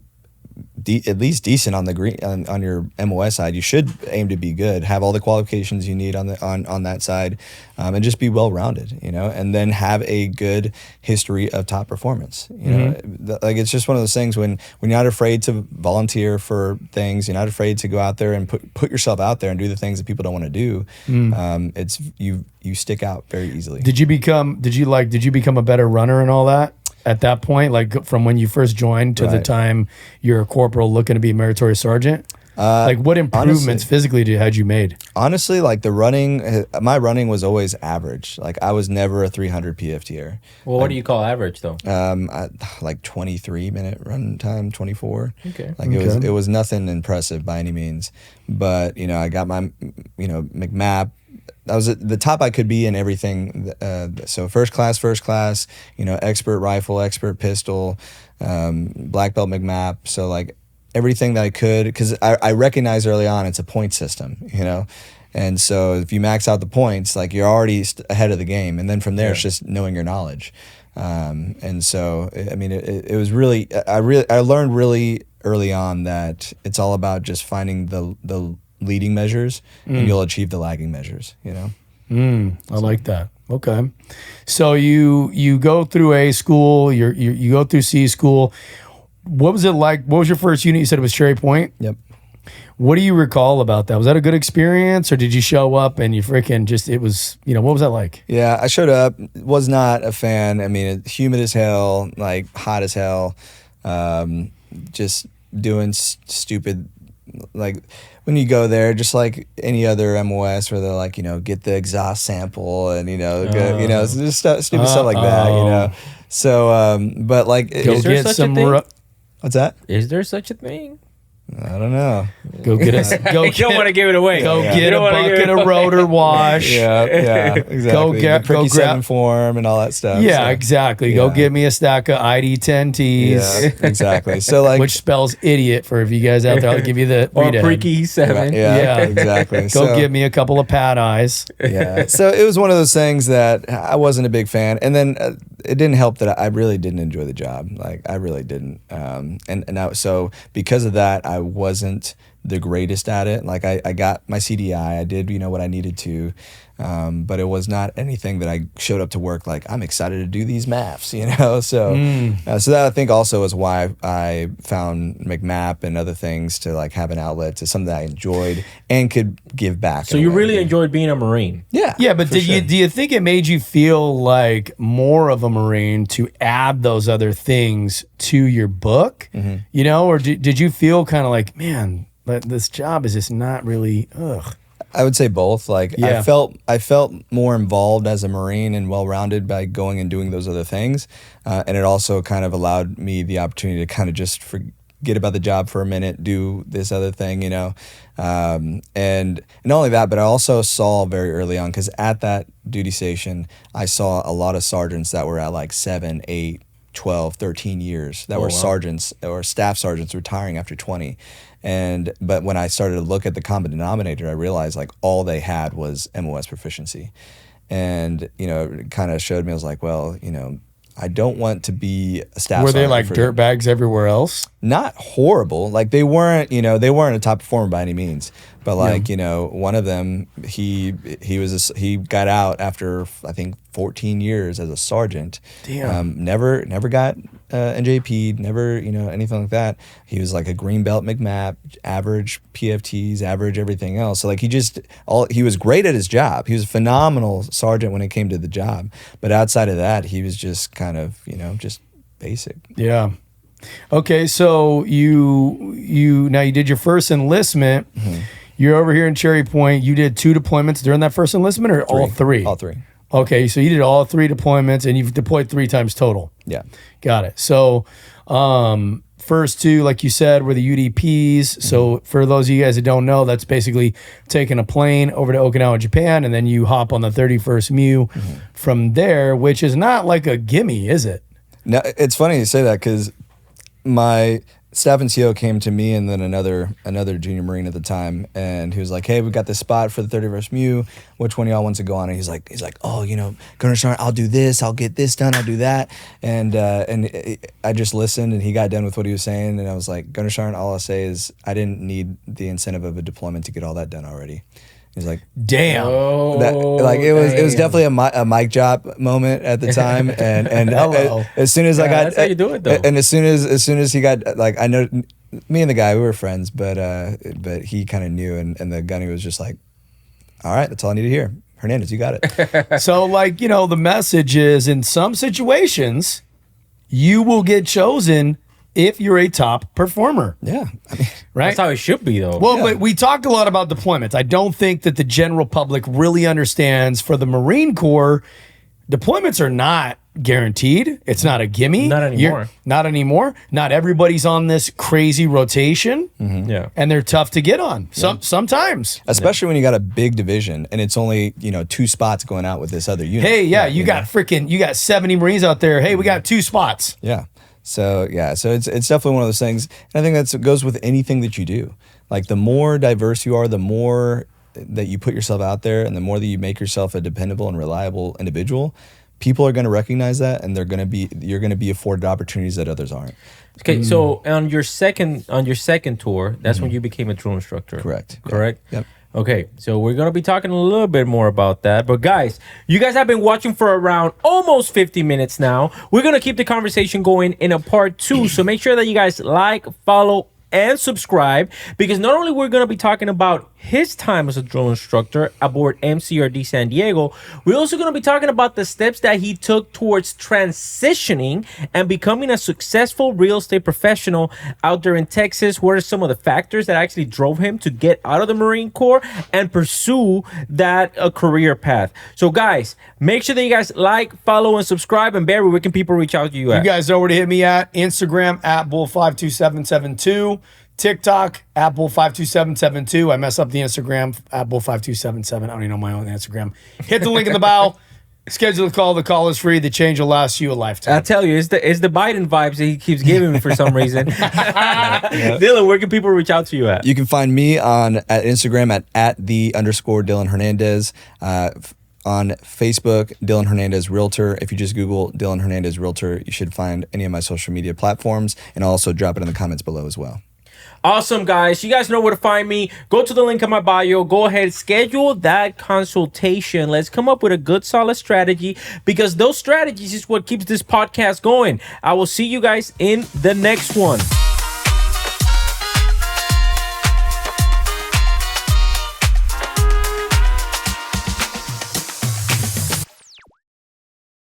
at least decent on the green on your MOS side. You should aim to be good, have all the qualifications you need on that side, and just be well rounded, you know, and then have a good history of top performance. You know, like it's just one of those things when you're not afraid to volunteer for things, you're not afraid to go out there and put yourself out there and do the things that people don't want to do. It's you stick out very easily. Did you become a better runner and all that at that point, like from when you first joined to the time you're a corporal looking to be a meritorious sergeant? Like what improvements physically had you made? Honestly, like my running was always average. Like I was never a 300 PFTer. Well, what do you call average though? Like 23-minute run time, 24. Okay. Like it was nothing impressive by any means. But, I got my, McMap. I was at the top I could be in everything. So first class, expert rifle, expert pistol, black belt McMap. So like everything that I could, because I recognized early on it's a point system, and so if you max out the points, like you're already ahead of the game, and then from there it's just knowing your knowledge. And so I mean it was really I learned really early on that it's all about just finding the leading measures, and you'll achieve the lagging measures. I like that. Okay, so you go through A school, you go through C school. What was it like? What was your first unit? You said it was Cherry Point? Yep. What do you recall about that? Was that a good experience, or did you show up and you freaking it was, what was that like? Yeah, I showed up, was not a fan. I mean, it's humid as hell, like hot as hell, just doing stupid, like when you go there, just like any other MOS where they're like, get the exhaust sample and, just stupid stuff like that, So, but like, go get some... What's that? Is there such a thing? I don't know. Go get us. You don't want to give it away. Go get a bucket of rotor wash. Yeah, exactly. Go grab form and all that stuff. Yeah, exactly. Go get me a stack of ID10Ts. Yeah, exactly. So like, which spells idiot for if you guys out there. I'll give you the or Preaky 7. Yeah, exactly. Go give me a couple of pad eyes. Yeah. So it was one of those things that I wasn't a big fan, and then it didn't help that I really didn't enjoy the job. Like I really didn't. So because of that, I wasn't the greatest at it. Like I got my CDI, I did what I needed to, but it was not anything that I showed up to work like I'm excited to do these maps, So so that I think also is why I found McMap and other things to like have an outlet to something that I enjoyed and could give back. So you really enjoyed being a Marine? Yeah. But do you think it made you feel like more of a Marine to add those other things to your book? Or did you feel kind of like, man, this job is just not really, I would say both. Like I felt more involved as a Marine and well-rounded by going and doing those other things, and it also kind of allowed me the opportunity to kind of just forget about the job for a minute, do this other thing, and not only that, but I also saw very early on, because at that duty station I saw a lot of sergeants that were at like 7, 8, 12, 13 years that were sergeants or staff sergeants retiring after 20. But when I started to look at the common denominator, I realized like all they had was MOS proficiency. And, it kind of showed me, I was like, well, I don't want to be a staff sergeant. Were they like dirtbags everywhere else? Not horrible. Like they weren't a top performer by any means. But like, one of them, he got out after I think 14 years as a sergeant. Damn. Never got NJP, never, anything like that. He was like a green belt McMap, average PFTs, average everything else. So like he was great at his job. He was a phenomenal sergeant when it came to the job. But outside of that, he was just kind of, just basic. Yeah. Okay, so you did your first enlistment. You're over here in Cherry Point. You did 2 deployments during that first enlistment, or all 3? All 3. Okay, so you did all 3 deployments, and you've deployed 3 times total. Yeah. Got it. So first 2, like you said, were the UDPs. So for those of you guys that don't know, that's basically taking a plane over to Okinawa, Japan, and then you hop on the 31st MEU from there, which is not like a gimme, is it? No, it's funny you say that, because my staff NCO came to me and then another junior Marine at the time, and he was like, hey, we got this spot for the 31st MEU. Which one of y'all wants to go on? And he's like, oh, Gunner Sergeant, I'll do this, I'll get this done, I'll do that. And I just listened, and he got done with what he was saying, and I was like, Gunner Sergeant, all I'll say is I didn't need the incentive of a deployment to get all that done already. He's like, damn. It was definitely a mic drop moment at the time, and as soon as I got, that's how you do it though. And as soon as he got, like, I know me and the guy, we were friends, but he kind of knew, and the gunny was just like, all right, that's all I need to hear. Hernandez, you got it. So like, the message is, in some situations you will get chosen if you're a top performer. Yeah. I mean, Right? That's how it should be, though. Well, but we talk a lot about deployments. I don't think that the general public really understands for the Marine Corps, deployments are not guaranteed. It's not a gimme. Not anymore. Not anymore. Not everybody's on this crazy rotation. Yeah. And they're tough to get on. Sometimes. especially when you got a big division and it's only, 2 spots going out with this other unit. Hey, you got 70 Marines out there. Hey, we got 2 spots. Yeah. So it's definitely one of those things. And I think that goes with anything that you do. Like the more diverse you are, the more that you put yourself out there and the more that you make yourself a dependable and reliable individual, people are going to recognize that and you're going to be afforded opportunities that others aren't. Okay, so on your second tour, that's when you became a drill instructor. Correct. Yep. Okay, so we're going to be talking a little bit more about that. But guys, you guys have been watching for around almost 50 minutes now. We're going to keep the conversation going in a part 2. So make sure that you guys like, follow, and subscribe, because not only we're going to be talking about his time as a drill instructor aboard MCRD San Diego, we're also going to be talking about the steps that he took towards transitioning and becoming a successful real estate professional out there in Texas. What are some of the factors that actually drove him to get out of the Marine Corps and pursue that career path? So guys, make sure that you guys like, follow, and subscribe. And Barry, where can people reach out to you at? You guys know where to hit me at. Instagram at bull52772. TikTok at bull52772. I mess up the Instagram at bull5277. I don't even know my own Instagram. Hit the link in the bio. Schedule a call. The call is free. The change will last you a lifetime. I tell you, it's the Biden vibes that he keeps giving me for some reason. Dylan, where can people reach out to you at? You can find me at Instagram at @the_Dylan Hernandez. On Facebook, Dylan Hernandez Realtor. If you just Google Dylan Hernandez Realtor, you should find any of my social media platforms, and I'll also drop it in the comments below as well. Awesome, guys. You guys know where to find me. Go to the link in my bio. Go ahead, schedule that consultation. Let's come up with a good, solid strategy, because those strategies is what keeps this podcast going. I will see you guys in the next one.